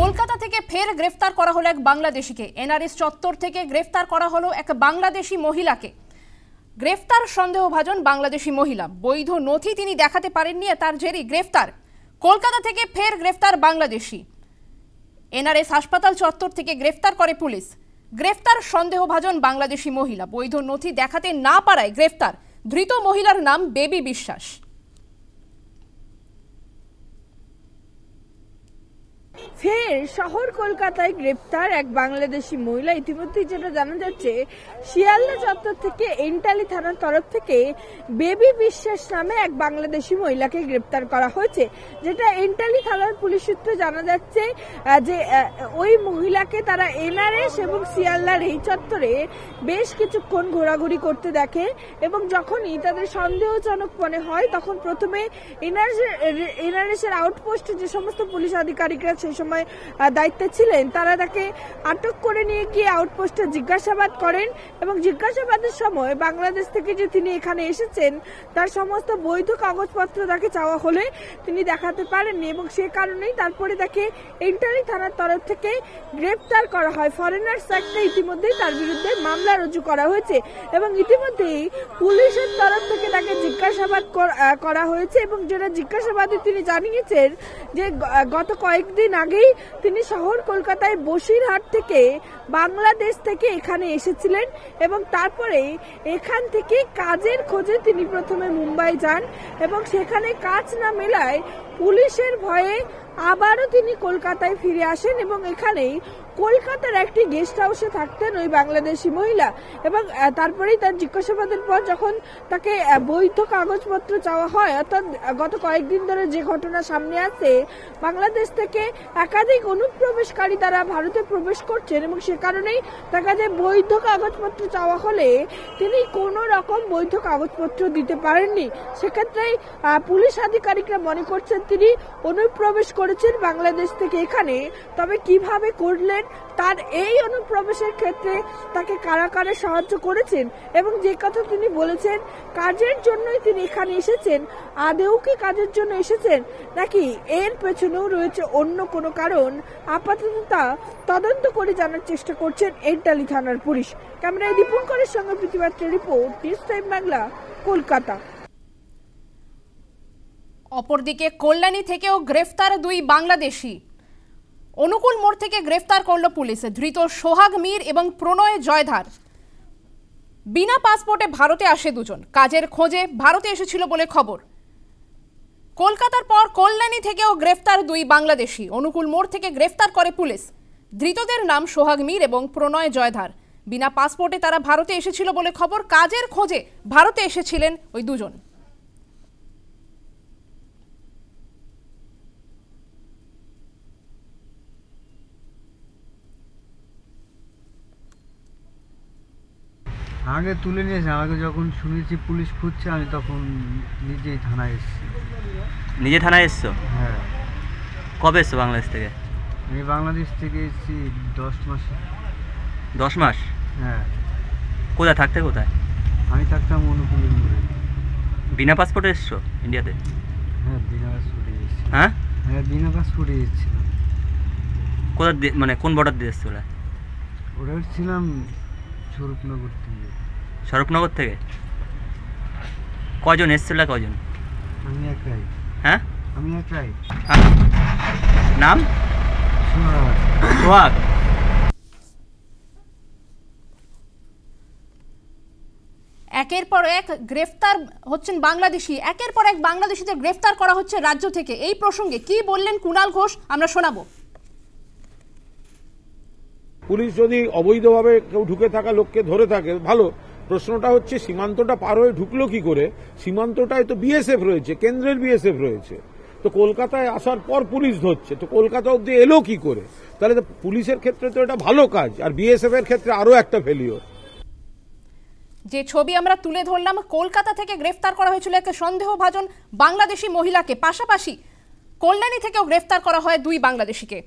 কলকাতা থেকে ফের গ্রেফতার করা হলো এক বাংলাদেশিকে। এনআরএস চত্বর থেকে গ্রেফতার করা হলো এক বাংলাদেশি মহিলাকে। গ্রেফতার সন্দেহভাজন বাংলাদেশি মহিলা, বৈধ নথি তিনি দেখাতে পারেননি, তার জেরেই গ্রেফতার। কলকাতা থেকে ফের গ্রেফতার বাংলাদেশি। এনআরএস হাসপাতাল চত্বর থেকে গ্রেফতার করে পুলিশ। গ্রেফতার সন্দেহভাজন বাংলাদেশি মহিলা, বৈধ নথি দেখাতে না পারায় গ্রেফতার। ধৃত মহিলার নাম বেবি বিশ্বাস। ফের শহর কলকাতায় গ্রেপ্তার এক বাংলাদেশি মহিলা। ইতিমধ্যে যেটা জানা যাচ্ছে, শিয়ালদা চত্বর থেকে এন্টালি থানার তরফ থেকে বেবি বিশ্বাস নামে এক বাংলাদেশি মহিলাকে গ্রেপ্তার করা হয়েছে। যেটা এন্টালি থানার পুলিশ সূত্রে জানা যাচ্ছে যে ওই মহিলাকে তারা এনআরএস এবং শিয়ালদার এই চত্বরে বেশ কিছুক্ষণ ঘোরাঘুরি করতে দেখে এবং যখনই তাদের সন্দেহজনক মনে হয় তখন প্রথমে এনআরএস এর আউটপোস্টে যে সমস্ত পুলিশ আধিকারিকরা সেই সময় দায়িত্বে ছিলেন তারা তাকে আটক করে নিয়ে গিয়ে আউটপোস্টে জিজ্ঞাসাবাদ করেন এবং জিজ্ঞাসাবাদের সময় বাংলাদেশ থেকে যে তিনি এখানে এসেছেন তার সমস্ত বৈধ কাগজপত্র তাকে চাওয়া হলে তিনি দেখাতে পারেননি এবং সে কারণেই তারপরে তাকে এন্টালি থানার তরফ থেকে গ্রেপ্তার করা হয়। ফরেনার্স অ্যাক্টে ইতিমধ্যেই তার বিরুদ্ধে মামলা রুজু করা হয়েছে এবং ইতিমধ্যেই পুলিশের তরফ থেকে তাকে জিজ্ঞাসাবাদ করা হয়েছে এবং যেটা জিজ্ঞাসাবাদে তিনি জানিয়েছেন যে গত কয়েকদিন আগেই তিনি শহর কলকাতায় বসিরহাট থেকে বাংলাদেশ থেকে এখানে এসেছিলেন এবং তারপরে এখান থেকে কাজের খোঁজে তিনি প্রথমে মুম্বাই যান এবং সেখানে কাজ না মেলায় পুলিশের ভয়ে আবারও তিনি কলকাতায় ফিরে আসেন এবং এখানেই কলকাতার একটি গেস্ট হাউসে থাকতেন ওই বাংলাদেশি মহিলা এবং তারপরেই তার জিজ্ঞাসাবাদের পর যখন তাকে বৈধ কাগজপত্র চাওয়া হয়, অর্থাৎ গত কয়েকদিন ধরে যে ঘটনা সামনে আসে বাংলাদেশ থেকে একাধিক অনুপ্রবেশকারী তারা ভারতে প্রবেশ করছেন এবং সে কারণেই তার কাছে বৈধ কাগজপত্র চাওয়া হলে তিনি কোনো রকম বৈধ কাগজপত্র দিতে পারেননি। সেক্ষেত্রে পুলিশ আধিকারিকরা মনে করছেন তিনি অনুপ্রবেশ করেছেন বাংলাদেশ থেকে এখানে, তবে কিভাবে করলেন তার এই অনুপ্রবেশের ক্ষেত্রে তাকে কারা কারা সাহায্য করেছেন এবং যে কথা তিনি বলেছেন কাজের জন্যই তিনি এখানে এসেছেন, আদেও কি কাজের জন্য এসেছেন নাকি এর পেছনেও রয়েছে অন্য কোনো কারণ, আপাতত তা তদন্ত করে জানার চেষ্টা করছেন এন্টালি থানার পুলিশ। ক্যামেরায় দীপঙ্করের সঙ্গে প্রতিবাদের report, news time Bangla, Kolkata. অপরদিকে কল্যাণী থেকেও গ্রেফতার দুই বাংলাদেশি। অনুকূল মোড় থেকে গ্রেফতার করল পুলিশ ধৃত সোহাগ মীর এবং প্রণয় জয়ধার। বিনা পাসপোর্টে ভারতে আসে দুজন, কাজের খোঁজে ভারতে এসেছিল বলে খবর। কলকাতার পর কল্যাণী থেকেও গ্রেফতার দুই বাংলাদেশি। অনুকূল মোড় থেকে গ্রেফতার করে পুলিশ। ধৃতদের নাম সোহাগ মীর এবং প্রণয় জয়ধার। বিনা পাসপোর্টে তারা ভারতে এসেছিল বলে খবর। কাজের খোঁজে ভারতে এসেছিলেন ওই দুজন। আগে তুলে নিয়েছে, আমাকে যখন শুনেছি পুলিশ খুঁজছে আমি তখন নিজেই থানায় এসেছি। নিজে থানায় এসছো? হ্যাঁ। কবে এসছো বাংলাদেশ থেকে? আমি বাংলাদেশ থেকে এসেছি 10 মাসে। 10 মাস? হ্যাঁ। কোথায় থাকতে? কোথায়? আমি থাকতাম অনুকূলের মোড়ে। বিনা পাসপোর্টে এসছো ইন্ডিয়াতে? হ্যাঁ, বিনা পাসপোর্টে এসেছি। হ্যাঁ হ্যাঁ, বিনা পাসপোর্টে এসেছিলাম। কোথা মানে কোন বর্ডার দিয়ে এসছো? ওরা ছিলাম স্বরূপনগর থেকে। স্বরূপনগর থেকে? কজন এসছিল? কজন? আমি একাই। হ্যাঁ, আমি একাই। নাম? সোহাগ। একের পর এক গ্রেফতার হচ্ছেন বাংলাদেশি, একের পর এক বাংলাদেশিদের গ্রেফতার করা হচ্ছে রাজ্য থেকে। এই প্রসঙ্গে কি বললেন কুণাল ঘোষ, আমরা শোনাবো। পুলিশ যদি অবৈধভাবে কেউ ঢুকে থাকা লোককে ধরে থাকে ভালো, প্রশ্নটা হচ্ছে সীমান্তটা পার হয়ে ঢুকলো কি করে? সীমান্তটায় তো বিএসএফ রয়েছে, কেন্দ্রের বিএসএফ রয়েছে, তো কলকাতায় আসার পর পুলিশ ধরছে, তো কলকাতা অব্দি এলো কি করে? তাহলে তো পুলিশের ক্ষেত্রে তো এটা ভালো কাজ, আর বিএসএফ এর ক্ষেত্রে আরো একটা ফেলিওর। যে ছবি আমরা তুলে ধরলাম, কলকাতা থেকে গ্রেফতার করা হয়েছিল এক সন্দেহভাজন বাংলাদেশি মহিলাকে, পাশাপাশি কল্যাণী থেকেও গ্রেফতার করা হয় দুই বাংলাদেশিকে।